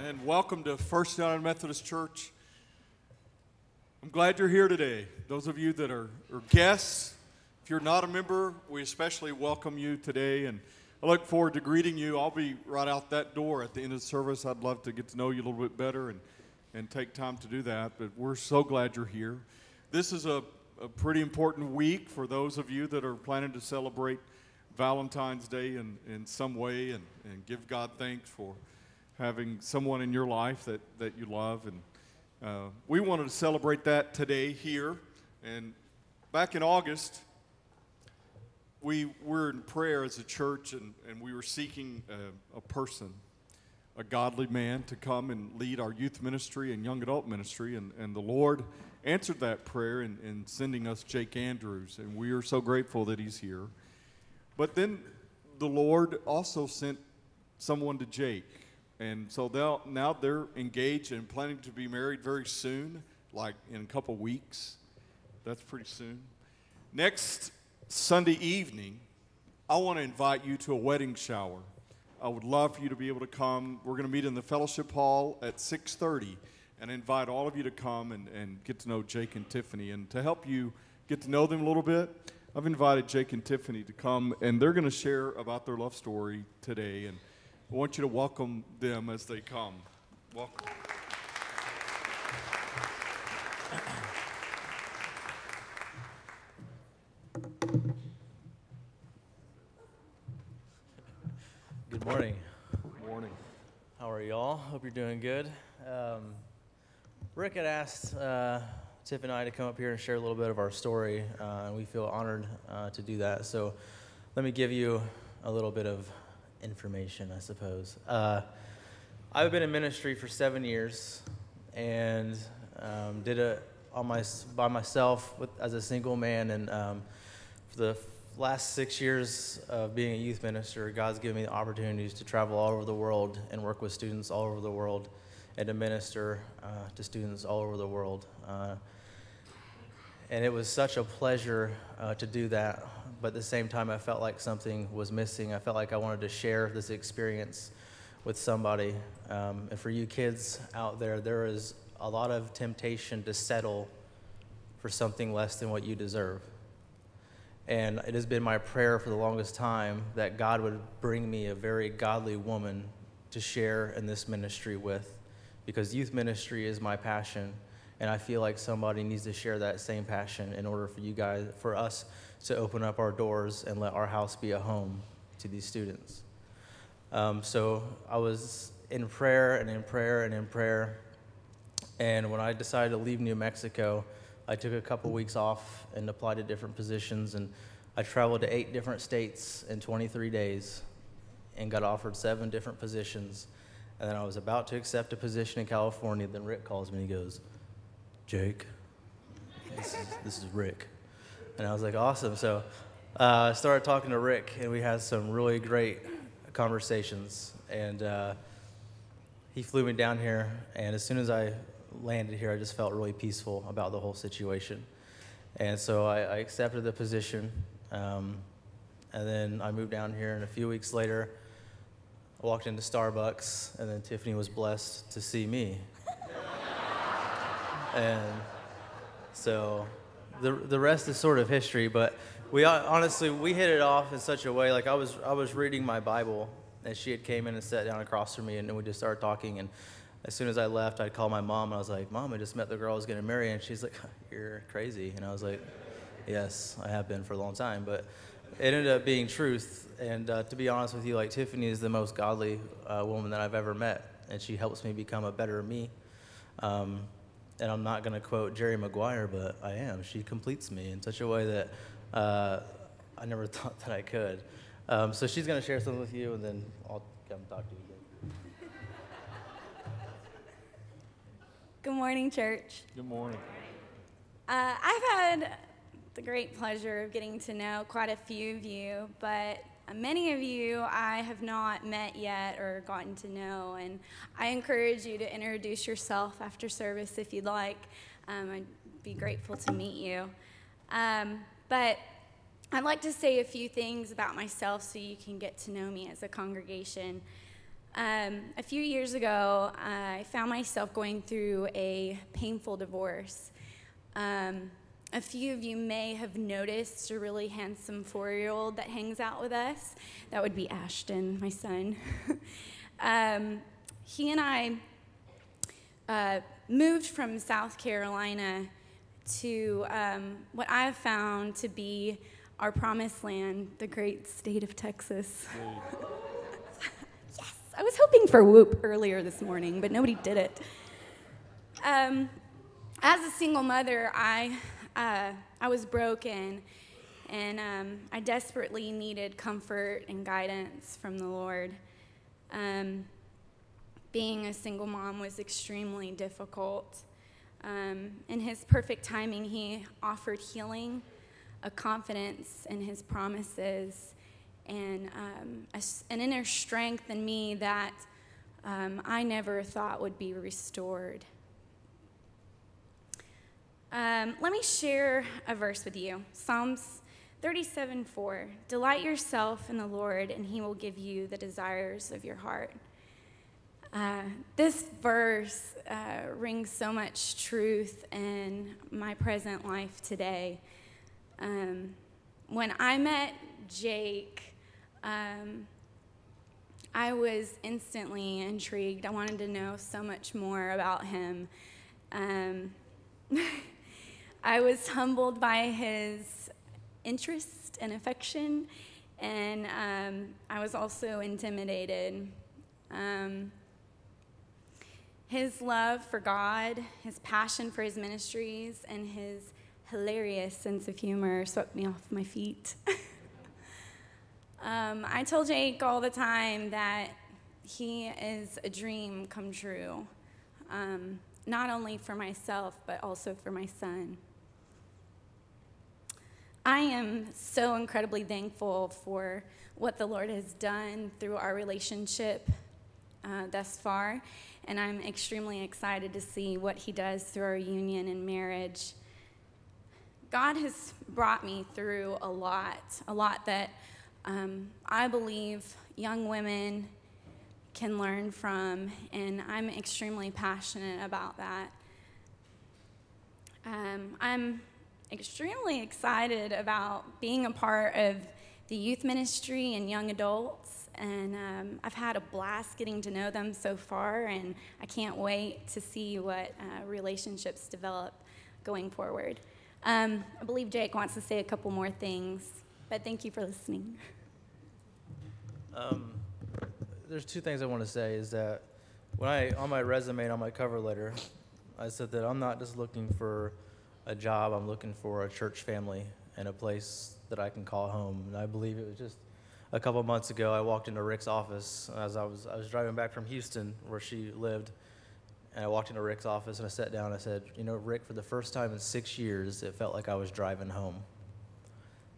And welcome to First United Methodist Church. I'm glad you're here today. Those of you that are guests, if you're not a member, we especially welcome you today. And I look forward to greeting you. I'll be right out that door at the end of the service. I'd love to get to know you a little bit better and take time to do that. But we're so glad you're here. This is a pretty important week for those of you that are planning to celebrate Valentine's Day in some way and give God thanks for having someone in your life that you love. And we wanted to celebrate that today here. And back in August, we were in prayer as a church, and we were seeking a person, a godly man, to come and lead our youth ministry and young adult ministry. And the Lord answered that prayer in sending us Jake Andrews, and we are so grateful that he's here. But then the Lord also sent someone to Jake. And so now they're engaged and planning to be married very soon, like in a couple weeks. That's pretty soon. Next Sunday evening, I want to invite you to a wedding shower. I would love for you to be able to come. We're going to meet in the fellowship hall at 6:30 and invite all of you to come and get to know Jake and Tiffany. And to help you get to know them a little bit, I've invited Jake and Tiffany to come, and they're going to share about their love story today. And I want you to welcome them as they come. Welcome. Good morning. Good morning. How are y'all? Hope you're doing good. Rick had asked Tiff and I to come up here and share a little bit of our story, and we feel honored to do that. So let me give you a little bit of information, I suppose. I've been in ministry for 7 years and did it by myself as a single man. And for the last 6 years of being a youth minister, God's given me the opportunities to travel all over the world and work with students all over the world and to minister to students all over the world. And it was such a pleasure to do that. But at the same time, I felt like something was missing. I felt like I wanted to share this experience with somebody. And for you kids out there, there is a lot of temptation to settle for something less than what you deserve. And it has been my prayer for the longest time that God would bring me a very godly woman to share in this ministry with, because youth ministry is my passion. And I feel like somebody needs to share that same passion in order for us to open up our doors and let our house be a home to these students. So I was in prayer and in prayer and in prayer. And when I decided to leave New Mexico, I took a couple weeks off and applied to different positions. And I traveled to 8 different states in 23 days and got offered 7 different positions. And then I was about to accept a position in California. Then Rick calls me and he goes, "Jake, this is Rick." And I was like, awesome. So I started talking to Rick, and we had some really great conversations. And he flew me down here, and as soon as I landed here, I just felt really peaceful about the whole situation. And so I accepted the position, and then I moved down here, and a few weeks later, I walked into Starbucks, and then Tiffany was blessed to see me. And so the rest is sort of history, but we hit it off in such a way. Like I was reading my Bible, and she had came in and sat down across from me, and then we just started talking. And as soon as I left, I'd call my mom, and I was like, "Mom, I just met the girl I was going to marry," and she's like, "You're crazy." And I was like, "Yes, I have been for a long time," but it ended up being truth. And to be honest with you, like Tiffany is the most godly woman that I've ever met, and she helps me become a better me. And I'm not going to quote Jerry Maguire, but I am. She completes me in such a way that I never thought that I could. So she's going to share something with you, and then I'll come talk to you again. Good morning, church. Good morning. I've had the great pleasure of getting to know quite a few of you, but many of you I have not met yet or gotten to know, and I encourage you to introduce yourself after service if you'd like. I'd be grateful to meet you. But I'd like to say a few things about myself so you can get to know me as a congregation. A few years ago, I found myself going through a painful divorce. A few of you may have noticed a really handsome 4-year-old that hangs out with us. That would be Ashton, my son. He and I moved from South Carolina to what I've found to be our promised land, the great state of Texas. Yes, I was hoping for whoop earlier this morning, but nobody did it. As a single mother, I was broken, and I desperately needed comfort and guidance from the Lord. Being a single mom was extremely difficult. In His perfect timing, He offered healing, a confidence in His promises, and an inner strength in me that I never thought would be restored. Let me share a verse with you. Psalms 37:4. Delight yourself in the Lord, and He will give you the desires of your heart. This verse rings so much truth in my present life today. When I met Jake, I was instantly intrigued. I wanted to know so much more about him. I was humbled by his interest and affection, and I was also intimidated. His love for God, his passion for his ministries, and his hilarious sense of humor swept me off my feet. I tell Jake all the time that he is a dream come true, not only for myself, but also for my son. I am so incredibly thankful for what the Lord has done through our relationship thus far, and I'm extremely excited to see what He does through our union and marriage. God has brought me through a lot that I believe young women can learn from, and I'm extremely passionate about that. I'm extremely excited about being a part of the youth ministry and young adults, and I've had a blast getting to know them so far, and I can't wait to see what relationships develop going forward. I believe Jake wants to say a couple more things, but thank you for listening. There's two things I want to say is that when on my resume and on my cover letter, I said that I'm not just looking for a job, I'm looking for a church family and a place that I can call home. And I believe it was just a couple months ago, I walked into Rick's office as I was driving back from Houston where she lived, and I walked into Rick's office and I sat down and I said, you know, Rick, for the first time in 6 years, it felt like I was driving home.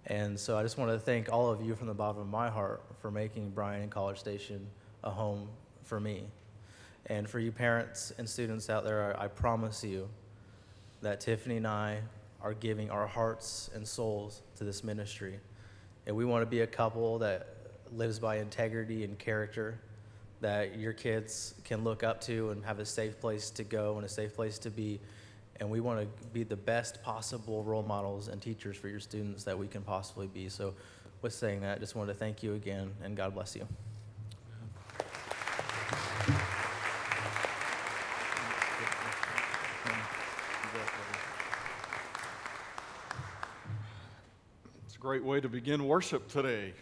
And so I just want to thank all of you from the bottom of my heart for making Bryan and College Station a home for me. And for you parents and students out there, I promise you that Tiffany and I are giving our hearts and souls to this ministry. And we want to be a couple that lives by integrity and character, that your kids can look up to and have a safe place to go and a safe place to be. And we want to be the best possible role models and teachers for your students that we can possibly be. So with saying that, I just wanted to thank you again, and God bless you. It's a great way to begin worship today.